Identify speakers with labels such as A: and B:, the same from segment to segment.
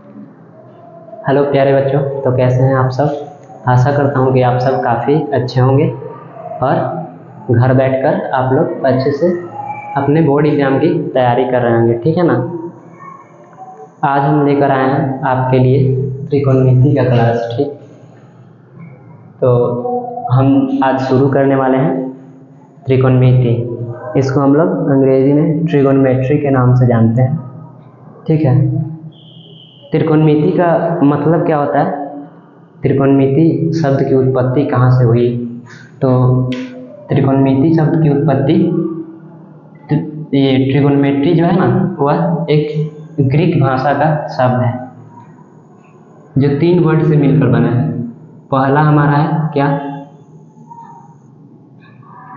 A: Hello प्यारे बच्चों, तो कैसे हैं आप सब। आशा करता हूं कि आप सब काफ़ी अच्छे होंगे और घर बैठकर आप लोग अच्छे से अपने बोर्ड एग्ज़ाम की तैयारी कर रहे होंगे। ठीक है ना। आज हम लेकर आए हैं आपके लिए त्रिकोणमिति का क्लास। ठीक, तो हम आज शुरू करने वाले हैं त्रिकोणमिति। इसको हम लोग अंग्रेजी में ट्रिगोनोमेट्री के नाम से जानते हैं। ठीक है। त्रिकोणमिति का मतलब क्या होता है, त्रिकोणमिति शब्द की उत्पत्ति कहाँ से हुई। तो त्रिकोणमिति शब्द की उत्पत्ति, ये ट्रिगोनोमेट्री जो है ना, वह एक ग्रीक भाषा का शब्द है जो 3 वर्ड से मिलकर बना है। पहला हमारा है क्या,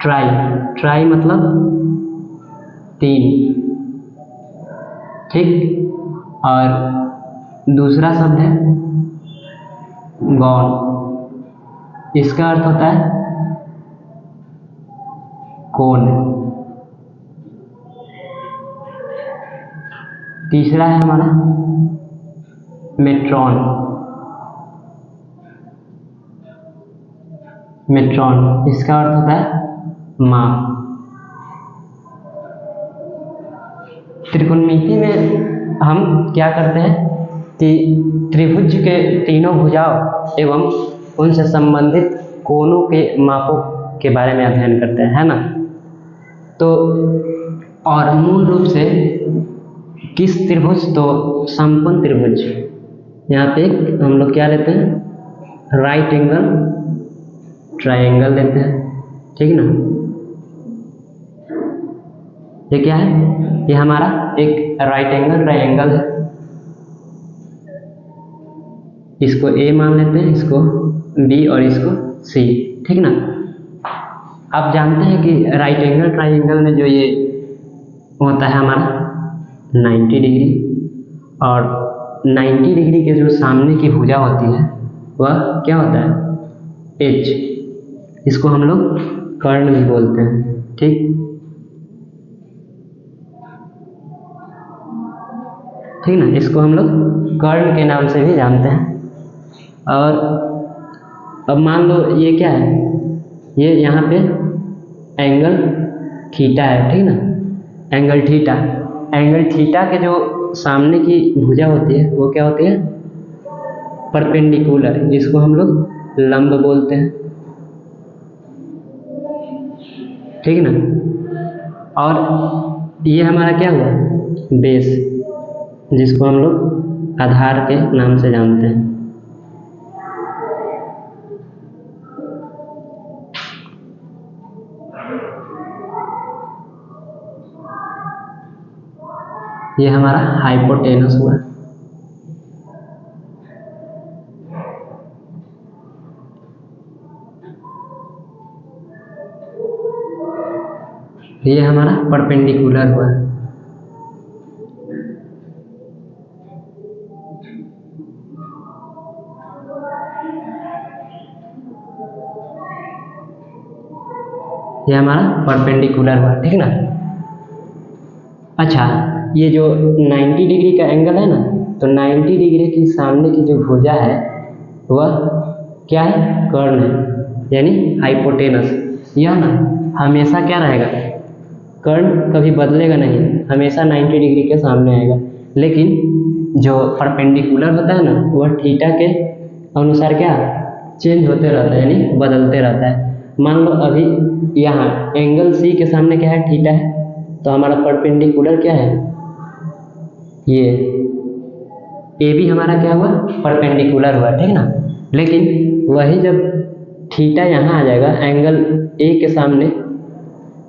A: ट्राई। ट्राई मतलब 3। ठीक। और दूसरा शब्द है गॉन। इसका अर्थ होता है कोन। तीसरा है हमारा मेट्रॉन। मेट्रॉन इसका अर्थ होता है माँ। त्रिकोणमिति में हम क्या करते हैं कि त्रिभुज के तीनों भुजाओं एवं उनसे संबंधित कोणों के मापों के बारे में अध्ययन करते हैं, है ना। तो और मूल रूप से किस त्रिभुज, तो समकोण त्रिभुज। यहाँ पे हम लोग क्या लेते हैं, राइट एंगल ट्रायंगल लेते हैं। ठीक ना। ये क्या है, ये हमारा एक राइट एंगल ट्रायंगल है। इसको ए मान लेते हैं, इसको बी और इसको सी। ठीक ना। आप जानते हैं कि राइट एंगल ट्रायंगल में जो ये होता है हमारा 90 डिग्री, और 90 डिग्री के जो सामने की भुजा होती है वह क्या होता है, एच। इसको हम लोग कर्ण भी बोलते हैं। ठीक ठीक ना। इसको हम लोग कर्ण के नाम से भी जानते हैं। और अब मान लो ये क्या है, ये यहाँ पे एंगल थीटा है। ठीक ना। एंगल थीटा, एंगल थीटा के जो सामने की भुजा होती है वो क्या होती है, परपेंडिकुलर। जिसको हम लोग लंब बोलते हैं। ठीक ना। और ये हमारा क्या हुआ, बेस, जिसको हम लोग आधार के नाम से जानते हैं। ये हमारा हाइपोटेनस हुआ। ये हमारा परपेंडिकुलर हुआ। ये हमारा परपेंडिकुलर हुआ। ठीक ना। अच्छा, ये जो 90 डिग्री का एंगल है ना, तो 90 डिग्री की सामने की जो भुजा है वह क्या है, कर्ण है, यानी हाइपोटेनस। यह ना हमेशा क्या रहेगा, कर्ण कभी बदलेगा नहीं, हमेशा 90 डिग्री के सामने आएगा। लेकिन जो परपेंडिकुलर होता है ना, वह थीटा के अनुसार क्या चेंज होते रहता है, यानी बदलते रहता है। मान लो अभी यहाँ एंगल सी के सामने क्या है, थीटा है, तो हमारा परपेंडिकुलर क्या है, ये ए भी हमारा क्या हुआ, परपेंडिकुलर हुआ। ठीक ना। लेकिन वही जब थीटा यहाँ आ जाएगा एंगल ए के सामने,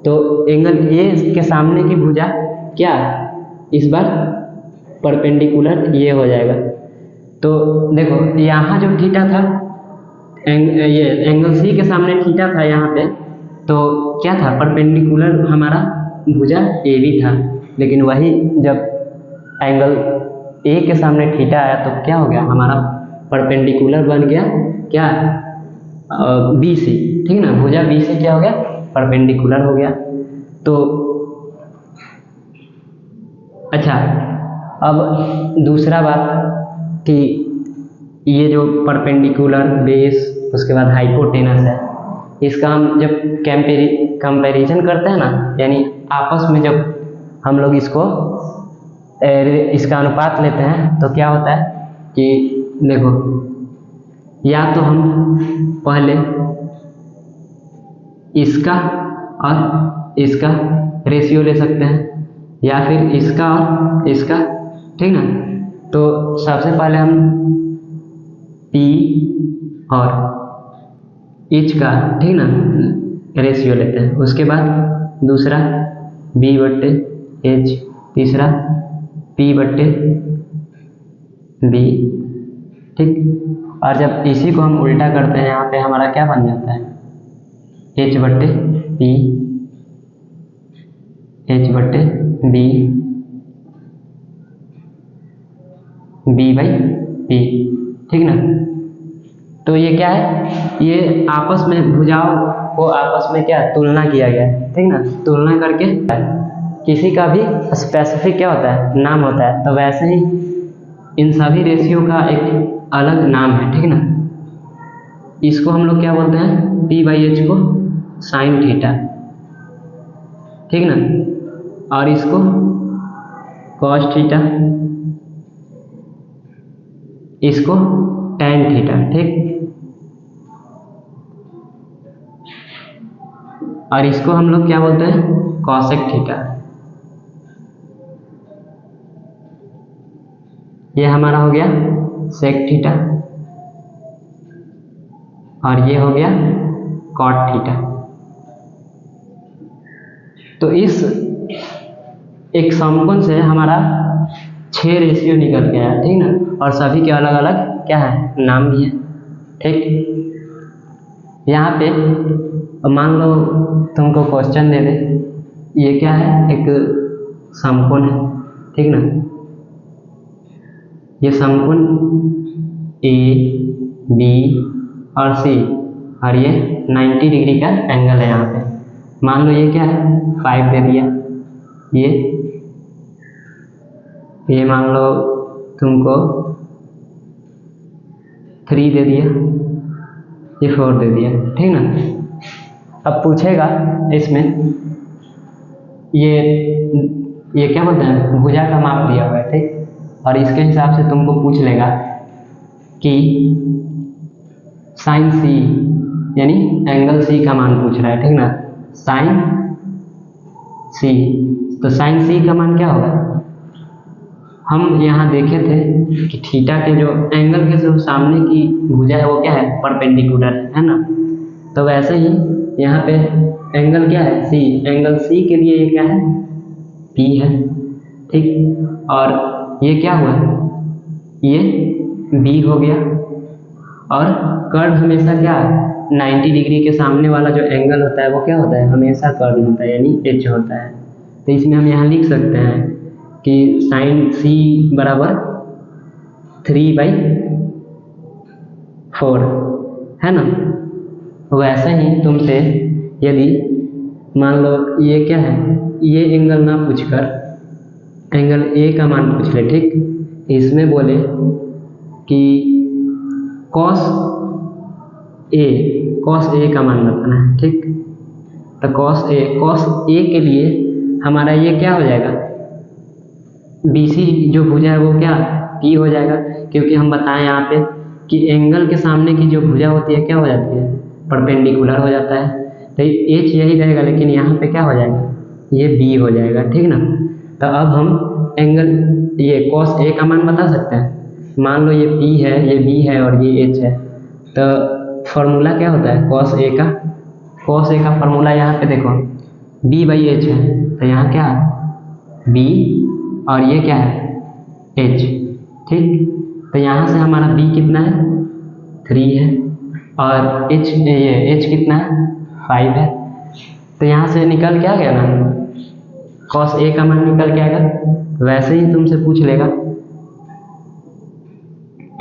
A: तो एंगल ए के सामने की भुजा क्या इस बार परपेंडिकुलर ये हो जाएगा। तो देखो यहाँ जो थीटा था, ये एंगल सी के सामने थीटा था यहाँ पे, तो क्या था, परपेंडिकुलर हमारा भुजा ए भी था। लेकिन वही जब एंगल ए के सामने थीटा आया तो क्या हो गया, हमारा परपेंडिकुलर बन गया क्या, बी सी। ठीक ना। भुजा बी से क्या हो गया, परपेंडिकुलर हो गया। तो अच्छा, अब दूसरा बात, कि ये जो परपेंडिकुलर बेस उसके बाद हाइपोटेनस है, इसका हम जब कंपैरिजन करते हैं ना, यानी आपस में जब हम लोग इसका अनुपात लेते हैं तो क्या होता है कि देखो, या तो हम पहले इसका और इसका रेशियो ले सकते हैं, या फिर इसका और इसका, ठीक ना। तो सबसे पहले हम P और H का, ठीक ना, रेशियो लेते हैं। उसके बाद दूसरा B/H, तीसरा P/B, ठीक। और जब इसी को हम उल्टा करते हैं, यहाँ पे हमारा क्या बन जाता है, H/P, H/B, B/P, ठीक ना। तो ये क्या है, ये आपस में भुजाओं को आपस में क्या तुलना किया गया है, ठीक ना। तुलना करके किसी का भी स्पेसिफिक क्या होता है, नाम होता है। तो वैसे ही इन सभी रेशियो का एक अलग नाम है, ठीक ना। इसको हम लोग क्या बोलते हैं, P/H को साइन थीटा, ठीक ना, और इसको कॉस थीटा, इसको टैन थीटा, ठीक। और इसको हम लोग क्या बोलते हैं, कॉसेक थीटा। ये हमारा हो गया सेक थीटा, और ये हो गया कॉट थीटा। तो इस एक समकोण से हमारा 6 रेशियो निकल के आया, ठीक ना। और सभी के अलग अलग क्या है, नाम भी है, ठीक। यहाँ पे मान लो तुमको क्वेश्चन दे दे, ये क्या है, एक समकोण है, ठीक ना। ये समकोण A, B और C, और ये 90 डिग्री का एंगल है यहाँ पे। मान लो ये क्या है, 5 दे दिया, ये मान लो तुमको 3 दे दिया, ये 4 दे दिया, ठीक ना। अब पूछेगा इसमें ये क्या बोलते हैं, भुजा का माप दिया हुआ है, ठीक। और इसके हिसाब से तुमको पूछ लेगा कि साइन C, यानी एंगल C का मान पूछ रहा है, ठीक ना, साइन C। तो साइन C का मान क्या होगा, हम यहाँ देखे थे कि थीटा के जो एंगल के जो सामने की भुजा है वो क्या है, परपेंडिकुलर है ना। तो वैसे ही यहाँ पे एंगल क्या है, C। एंगल C के लिए ये क्या है, P है, ठीक। और ये क्या हुआ, ये B हो गया। और कर्व हमेशा क्या है, 90 डिग्री के सामने वाला जो एंगल होता है वो क्या होता है, हमेशा कर्व होता है, यानी H होता है। तो इसमें हम यहाँ लिख सकते हैं कि साइन C बराबर 3/4 है ना। वैसे ही तुमसे यदि मान लो ये क्या है, ये एंगल ना पूछकर एंगल A का मान पूछ ले, ठीक। इसमें बोले कि कॉस A का मान बताना है, ठीक। तो कॉस A के लिए हमारा ये क्या हो जाएगा, BC जो भुजा है वो क्या P हो जाएगा, क्योंकि हम बताएं यहाँ पे कि एंगल के सामने की जो भुजा होती है क्या हो जाती है, परपेंडिकुलर हो जाता है। तो H यही रहेगा, लेकिन यहाँ पे क्या हो जाएगा, ये B हो जाएगा, ठीक ना। तो अब हम एंगल ये कॉस A का मान बता सकते हैं। मान लो ये P है, ये B है और ये H है। तो फॉर्मूला क्या होता है कॉस A का फॉर्मूला यहाँ पे देखो B/H है, तो यहाँ क्या है B और ये क्या है H, ठीक। तो यहाँ से हमारा B कितना है 3 है, और H कितना है 5 है। तो यहाँ से निकल के आ गया ना, कॉस A का मान निकल के आएगा। वैसे ही तुमसे पूछ लेगा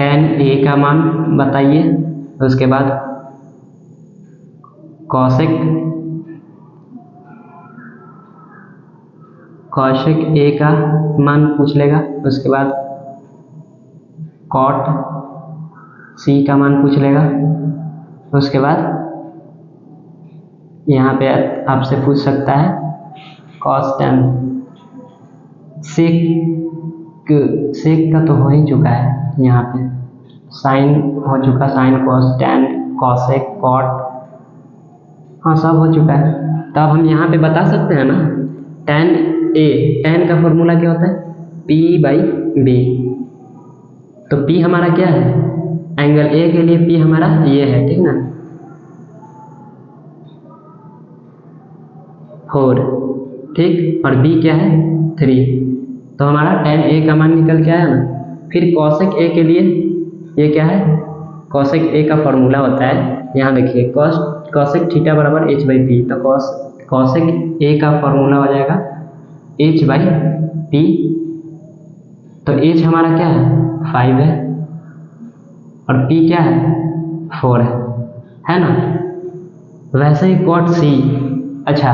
A: tan A का मान बताइए, उसके बाद कॉसेक A का मान पूछ लेगा, उसके बाद कॉट सी का मान पूछ लेगा। उसके बाद यहाँ पे आपसे पूछ सकता है कॉस टेन। सेक का तो हो ही चुका है, यहाँ पे साइन हो चुका, sine cos tan cosec cot, हाँ सब हो चुका है। तो अब हम यहाँ पे बता सकते हैं ना टेन ए, टेन का फॉर्मूला क्या होता है P/B। तो P हमारा क्या है, एंगल ए के लिए P हमारा ये है, ठीक ना 4, ठीक, और B क्या है 3। तो हमारा tan A का मान निकल के आया ना। फिर cosec A के लिए ये क्या है, cosec A का फॉर्मूला होता है, यहाँ देखिए cosec थीटा बराबर h/p। तो cosec A का फॉर्मूला हो जाएगा h/p। तो h हमारा क्या है 5 है और p क्या है 4 है ना। वैसे ही cot C, अच्छा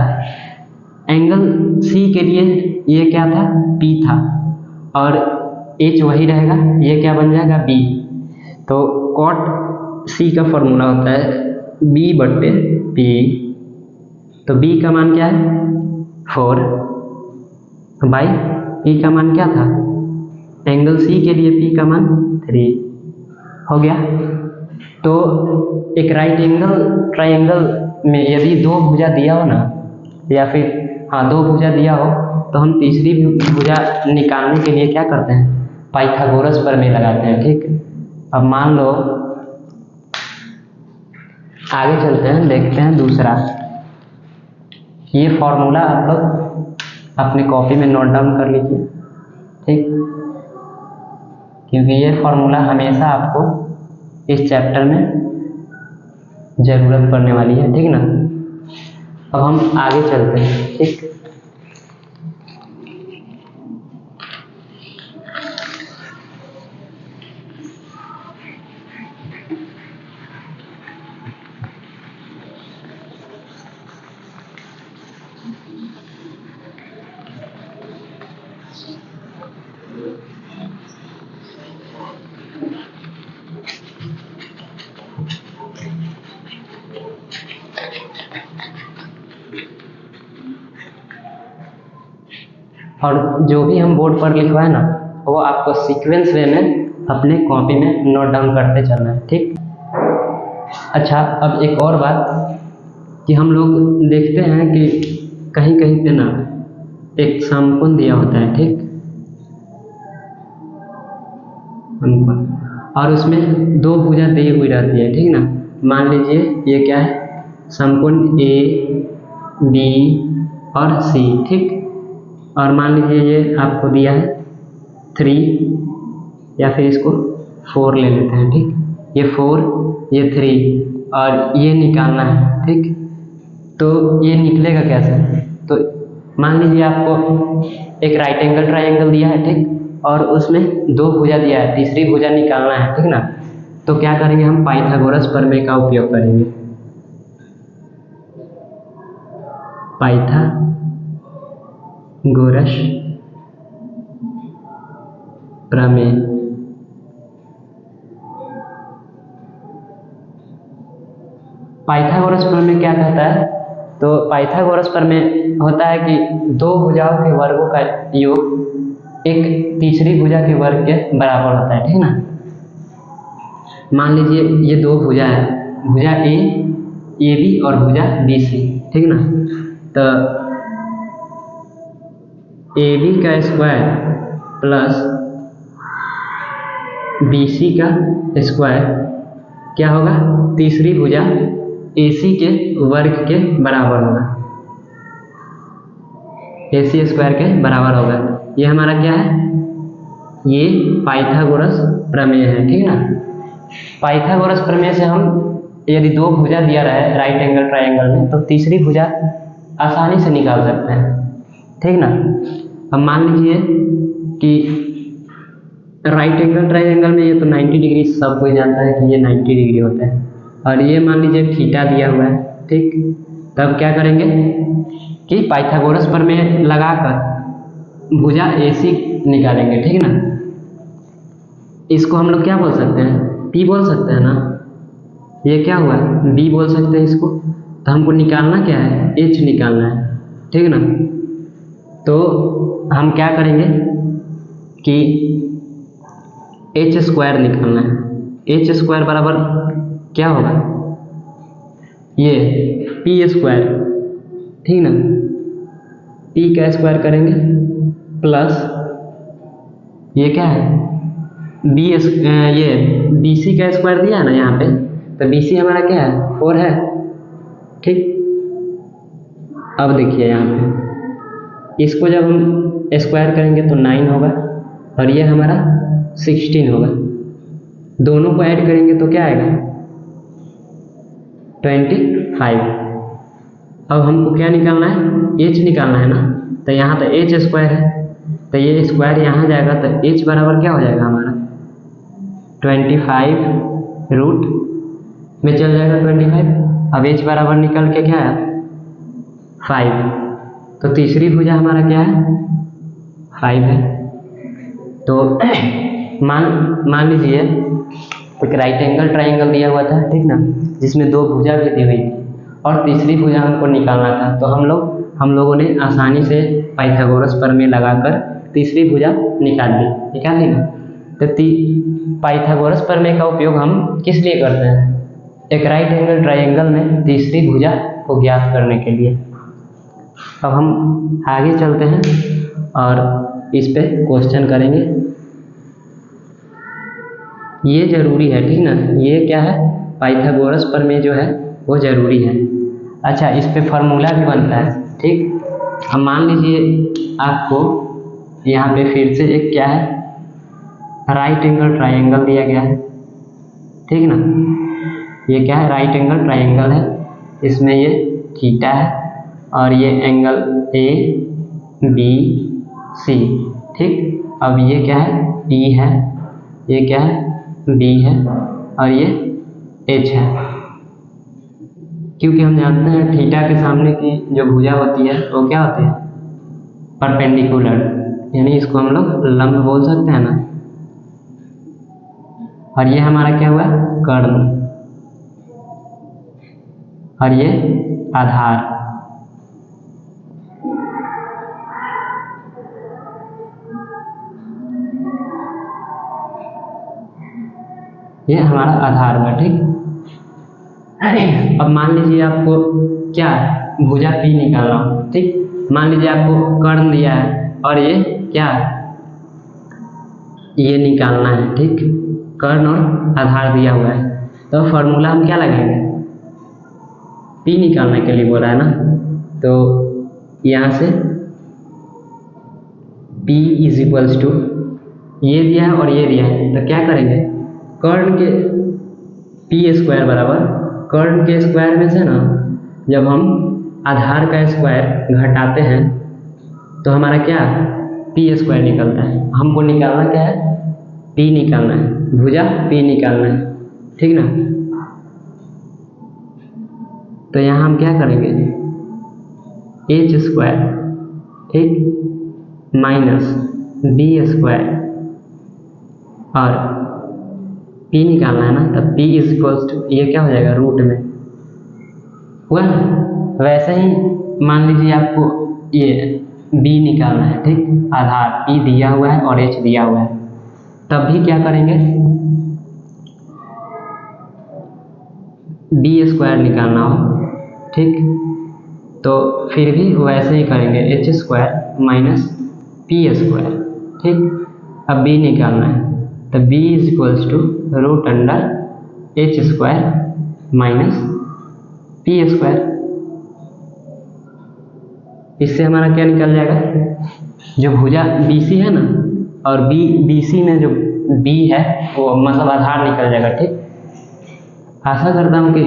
A: एंगल C के लिए ये क्या था P था और H वही रहेगा, ये क्या बन जाएगा B। तो cot C का फॉर्मूला होता है B/P। तो B का मान क्या है 4 बाई P का मान क्या था, एंगल C के लिए P का मान 3 हो गया। तो एक राइट एंगल ट्रायंगल में यदि दो भुजा दिया हो ना, या फिर हाँ दो भुजा दिया हो, तो हम तीसरी भुजा निकालने के लिए क्या करते हैं पाइथागोरस प्रमेय लगाते हैं, ठीक। अब मान लो आगे चलते हैं, देखते हैं दूसरा। ये फॉर्मूला आप लोग अपने कॉपी में नोट डाउन कर लीजिए, ठीक, क्योंकि ये फॉर्मूला हमेशा आपको इस चैप्टर में ज़रूरत पड़ने वाली है, ठीक ना। अब हम आगे चलते हैं, ठीक। और जो भी हम बोर्ड पर लिखवाए ना, वो आपको सीक्वेंस वे में अपने कॉपी में नोट डाउन करते चलना है, ठीक। अच्छा, अब एक और बात कि हम लोग देखते हैं कि कहीं कहीं पे ना एक समकोण दिया होता है, ठीक, और उसमें दो भुजा दी हुई रहती है, ठीक ना। मान लीजिए ये क्या है समकोण AB और C, ठीक। और मान लीजिए ये आपको दिया है 3, या फिर इसको 4 ले लेते हैं, ठीक। ये 4 ये 3 और ये निकालना है, ठीक। तो ये निकलेगा कैसे, तो मान लीजिए आपको एक राइट एंगल ट्रायंगल दिया है, ठीक, और उसमें दो भुजा दिया है, तीसरी भुजा निकालना है, ठीक ना। तो क्या करेंगे हम पाइथागोरस प्रमेय का उपयोग करेंगे। पाइथागोरस प्रमेय, पाइथागोरस प्रमेय क्या कहता है, तो पाइथागोरस प्रमेय होता है कि दो भुजाओं के वर्गों का योग एक तीसरी भुजा के वर्ग के बराबर होता है, ठीक ना। मान लीजिए ये दो भुजा है, भुजा AB और भुजा BC, ठीक ना। तो AB का स्क्वायर प्लस BC का स्क्वायर क्या होगा, तीसरी भुजा AC के वर्ग के बराबर होगा, AC स्क्वायर के बराबर होगा। ये हमारा क्या है, ये पाइथागोरस प्रमेय है, ठीक ना। पाइथागोरस प्रमेय से हम यदि दो भुजा दिया रहे राइट एंगल ट्रायंगल में, तो तीसरी भुजा आसानी से निकाल सकते हैं, ठीक ना। अब मान लीजिए कि राइट एंगल ट्रायंगल में ये तो 90 डिग्री सब कोई जानता है कि ये 90 डिग्री होता है, और ये मान लीजिए थीटा दिया हुआ है, ठीक। तब क्या करेंगे कि पाइथागोरस प्रमेय लगाकर भुजा AC निकालेंगे, ठीक ना। इसको हम लोग क्या बोल सकते हैं, P बोल सकते हैं ना। ये क्या हुआ, B बोल सकते हैं इसको। तो हमको निकालना क्या है, H निकालना है, ठीक ना। तो हम क्या करेंगे कि H² निकालना है। H² बराबर क्या होगा, ये P², ठीक ना। P का स्क्वायर करेंगे प्लस ये क्या है ये BC का स्क्वायर दिया है ना यहाँ पे, तो BC हमारा क्या है 4 है, ठीक। अब देखिए यहाँ पे इसको जब हम स्क्वायर करेंगे तो 9 होगा और ये हमारा 16 होगा। दोनों को ऐड करेंगे तो क्या आएगा 25। अब हमको क्या निकालना है, H निकालना है ना। तो यहाँ तो H² है, तो ये स्क्वायर यहाँ जाएगा तो H बराबर क्या हो जाएगा हमारा 25 रूट में चल जाएगा 25। अब H बराबर निकल के क्या है 5। तो तीसरी भुजा हमारा क्या है 5 है। तो मान लीजिए एक राइट एंगल ट्राइंगल दिया हुआ था, ठीक ना, जिसमें 2 भुजा भी दी हुई थी और तीसरी भुजा हमको निकालना था। तो हम लोगों ने आसानी से पाइथागोरस प्रमेय लगाकर तीसरी भुजा निकाल ली ना। तो पाइथागोरस प्रमेय का उपयोग हम किस लिए करते हैं, एक राइट एंगल ट्राइंगल में तीसरी भुजा को ज्ञात करने के लिए। अब हम आगे चलते हैं और इस पे क्वेश्चन करेंगे। ये जरूरी है, ठीक ना, ये क्या है पाइथागोरस प्रमेय जो है वो जरूरी है। अच्छा, इस पे फार्मूला भी बनता है, ठीक। अब मान लीजिए आपको यहाँ पे फिर से एक क्या है राइट एंगल ट्राइंगल दिया गया है, ठीक ना। ये क्या है राइट एंगल ट्राइंगल है, इसमें ये थीटा है और ये एंगल ABC, ठीक। अब ये क्या है E है, ये क्या है B है और ये H है। क्योंकि हम जानते हैं थीटा के सामने की जो भुजा होती है वो क्या होती है परपेंडिकुलर, यानी इसको हम लोग लंब बोल सकते हैं ना। और ये हमारा क्या हुआ कर्ण और ये आधार। ये हमारा आधार हुआ, ठीक। अब मान लीजिए आपको क्या भुजा P निकालना हो, ठीक। मान लीजिए आपको कर्ण दिया है और ये क्या ये निकालना है, ठीक। कर्ण और आधार दिया हुआ है, तो फॉर्मूला हम क्या लगाएंगे P निकालने के लिए बोला है ना। तो यहाँ से P = ये दिया है और ये दिया है, तो क्या करेंगे कर्ण के P² बराबर कर्ण के स्क्वायर में से ना जब हम आधार का स्क्वायर घटाते हैं तो हमारा क्या P² निकलता है। हमको निकालना क्या है P निकालना है, भुजा P निकालना है, ठीक ना। तो यहाँ हम क्या करेंगे H², ठीक, माइनस B² और P निकालना है ना, तब P ये क्या हो जाएगा रूट में हुआ ना। वैसे ही मान लीजिए आपको ये B निकालना है, ठीक, आधार P दिया हुआ है और H दिया हुआ है, तब भी क्या करेंगे B² निकालना हो, ठीक। तो फिर भी वैसे ही करेंगे H² माइनस P², ठीक। अब B निकालना है तो B = H² माइनस P²। इससे हमारा क्या निकल जाएगा जो भुजा BC है ना और BC में जो B है वो मतलब आधार निकल जाएगा, ठीक। आशा करता हूँ कि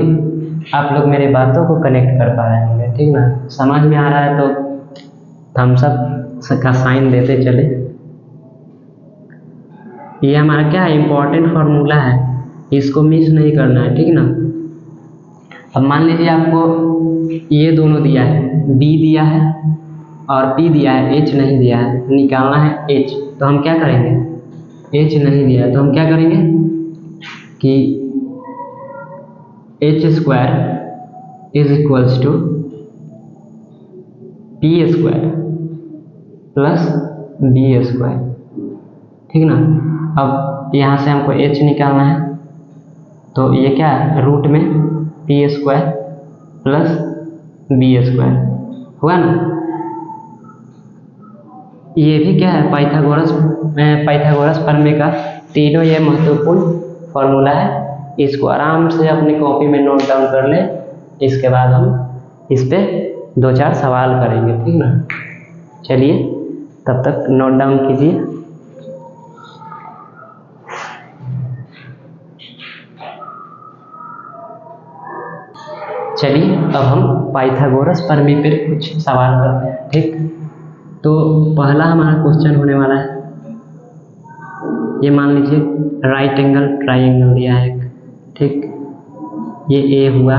A: आप लोग मेरे बातों को कनेक्ट कर पा रहे होंगे, ठीक ना। समझ में आ रहा है तो थम्स अप का साइन देते चले। ये हमारा क्या है इम्पोर्टेंट फार्मूला है, इसको मिस नहीं करना है, ठीक ना। अब मान लीजिए आपको ये दोनों दिया है, B दिया है और P दिया है, H नहीं दिया है, निकालना है H। तो हम क्या करेंगे एच नहीं दिया है तो हम क्या करेंगे कि H square is equals to P square plus B square, ठीक ना। अब यहाँ से हमको एच निकालना है तो ये क्या है, रूट में P square plus B square हुआ ना। ये भी क्या है, पाइथागोरस प्रमेय का तीनों ये महत्वपूर्ण फॉर्मूला है। इसको आराम से अपनी कॉपी में नोट डाउन कर ले, इसके बाद हम इस पे 2-4 सवाल करेंगे, ठीक ना। चलिए तब तक नोट डाउन कीजिए। चलिए अब हम पाइथागोरस प्रमेय पर कुछ सवाल करते हैं, ठीक। तो पहला हमारा क्वेश्चन होने वाला है, ये मान लीजिए राइट एंगल ट्राइंगल दिया है एक, ठीक। ये ए हुआ,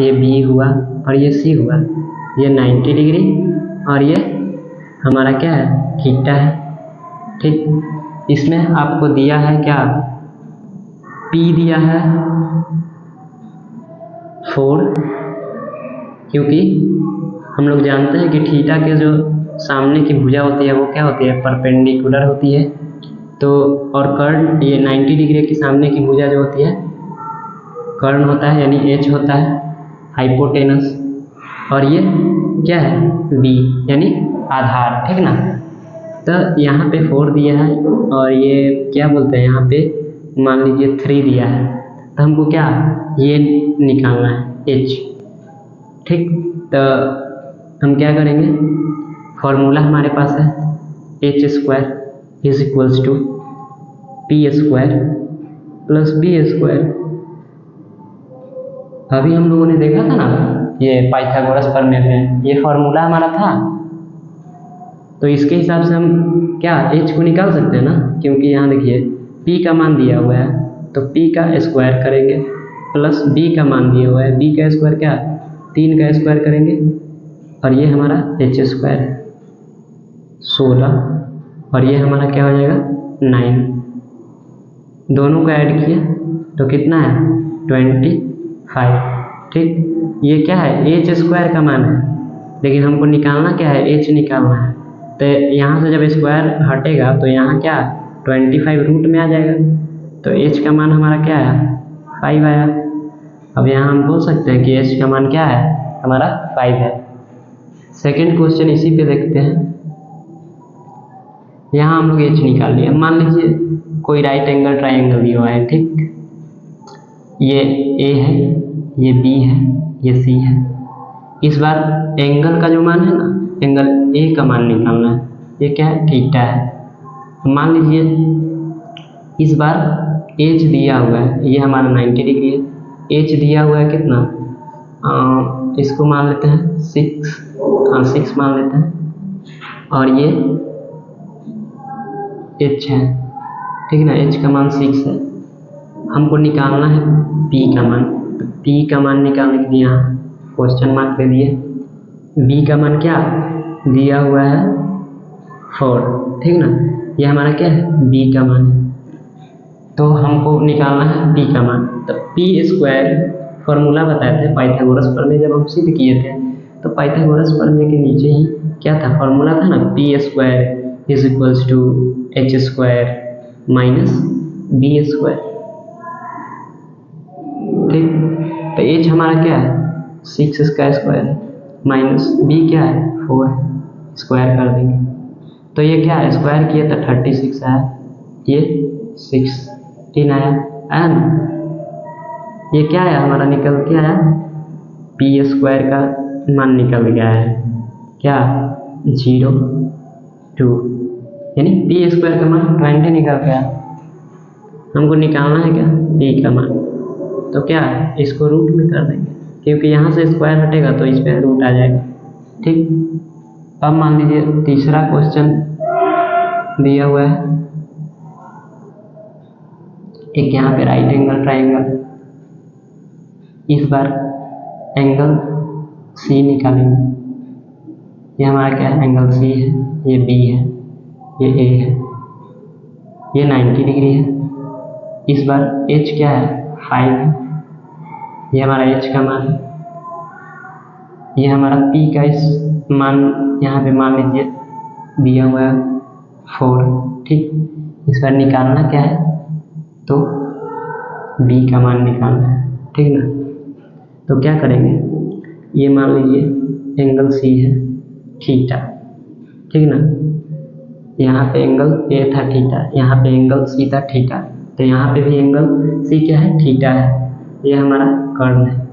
A: ये बी हुआ और ये सी हुआ। ये 90 डिग्री और ये हमारा क्या है, थीटा है, ठीक। इसमें आपको दिया है क्या, पी दिया है 4, क्योंकि हम लोग जानते हैं कि थीटा के जो सामने की भुजा होती है वो क्या होती है, परपेंडिकुलर होती है। तो और कर्ण, ये 90 डिग्री की सामने की भुजा जो होती है कर्ण होता है, यानी एच होता है हाइपोटेनस, और ये क्या है, बी यानी आधार, ठीक ना। तो यहाँ पे 4 दिया है और ये क्या बोलते हैं, यहाँ पे मान लीजिए 3 दिया है, तो हमको क्या ये निकालना है एच, ठीक। तो हम क्या करेंगे, फॉर्मूला हमारे पास है H square is equals to P square plus B square. अभी हम लोगों ने देखा था ना, ये पाइथागोरस प्रमेय में ये फॉर्मूला हमारा था, तो इसके हिसाब से हम क्या एच को निकाल सकते हैं ना, क्योंकि यहाँ देखिए p का मान दिया हुआ है तो p का स्क्वायर करेंगे प्लस b का मान दिया हुआ है, b का स्क्वायर क्या 3 का स्क्वायर करेंगे और ये हमारा एच स्क्वायर है 16 और ये हमारा क्या हो जाएगा 9। दोनों को ऐड किया तो कितना है 25, ठीक। ये क्या है एच स्क्वायर का मान है, लेकिन हमको निकालना क्या है, एच निकालना है। तो यहाँ से जब स्क्वायर हटेगा तो यहाँ क्या 25 रूट में आ जाएगा, तो एच का मान हमारा क्या है 5 आया। अब यहाँ हम बोल सकते हैं कि एच का मान क्या है हमारा 5 है। सेकेंड क्वेश्चन इसी पे देखते हैं। यहाँ हम लोग एच निकाल लिया, मान लीजिए कोई राइट एंगल ट्राइंगल दिया हुआ है, ठीक। ये ए है, ये बी है, ये सी है। इस बार एंगल का जो मान है ना, एंगल ए का मान निकालना है, ये क्या है थीटा है। मान लीजिए इस बार एच दिया हुआ है, ये हमारा 90 डिग्री है, एच दिया हुआ है कितना, इसको मान लेते हैं 6 मान लेते हैं, और ये एच है, ठीक ना, एच का मान 6 है। हमको निकालना है पी का मान, तो पी का मान निकालने के लिए यहाँ क्वेश्चन मार्क दे दिए। बी का मान क्या दिया हुआ है 4, ठीक ना, ये हमारा क्या है बी का मान है, तो हमको निकालना है पी का मान। तो पी स्क्वायर फॉर्मूला बताए थे पाइथागोरस प्रमेय जब हम सिद्ध किए थे, तो पाइथागोरस प्रमेय के नीचे ही क्या था फॉर्मूला था ना, P square is equals to H square minus B square, ठीक। तो एच हमारा क्या है 6 का स्क्वायर है माइनस बी क्या है 4 है, स्क्वायर कर देंगे तो ये क्या है स्क्वायर किए तो 36 आया, ये 16 आया ना। ये क्या है हमारा निकल के आया पी स्क्वायर का मान निकल गया है क्या 0.2, यानी पी स्क्वायर का मान 20 निकल गया। हमको निकालना है क्या पी का मान, तो क्या है इसको रूट में कर देंगे, क्योंकि यहाँ से स्क्वायर हटेगा तो इस पर रूट आ जाएगा, ठीक। अब मान लीजिए तीसरा क्वेश्चन दिया हुआ है, एक यहाँ पे राइट एंगल ट्राइंगल, इस बार एंगल सी निकालेंगे। ये हमारा क्या है एंगल सी है, ये बी है, ये ए है, ये 90 डिग्री है। इस बार h क्या है 5 है, ये हमारा h का मान है। ये हमारा p का इस मान यहाँ पे मान लीजिए दिया हुआ है 4, ठीक। इस बार निकालना क्या है, तो b का मान निकालना है, ठीक ना। तो क्या करेंगे, ये मान लीजिए एंगल c है थीटा, ठीक ना। यहाँ पे एंगल a था थीटा, यहाँ पे एंगल c था थीटा, तो यहाँ पे भी एंगल c क्या है थीटा है। ये हमारा कर्ण है।